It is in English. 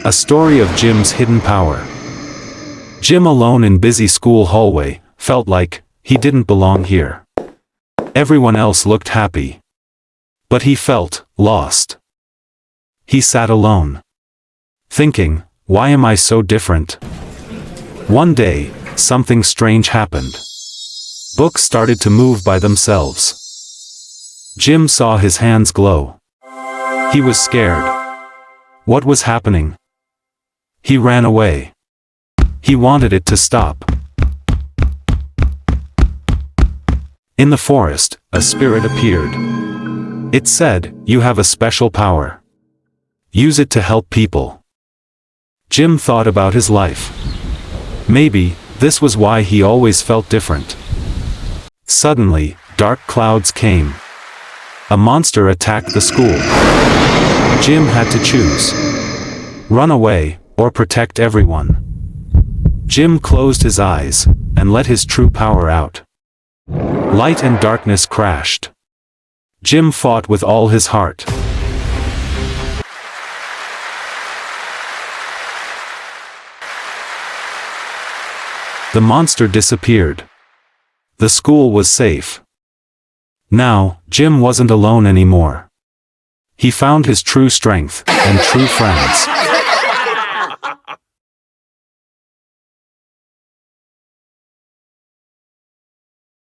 A story of Jim's hidden power. Jim, alone in busy school hallway, felt like he didn't belong here. Everyone else looked happy. But he felt lost. He sat alone, thinking, why am I so different? One day, something strange happened. Books started to move by themselves. Jim saw his hands glow. He was scared. What was happening? He ran away. He wanted it to stop. In the forest, a spirit appeared. It said, "You have a special power. Use it to help people." Jim thought about his life. Maybe, this was why he always felt different. Suddenly, dark clouds came. A monster attacked the school. Jim had to choose. Run away, or protect everyone. Jim closed his eyes, and let his true power out. Light and darkness crashed. Jim fought with all his heart. The monster disappeared. The school was safe. Now, Jim wasn't alone anymore. He found his true strength, and true friends.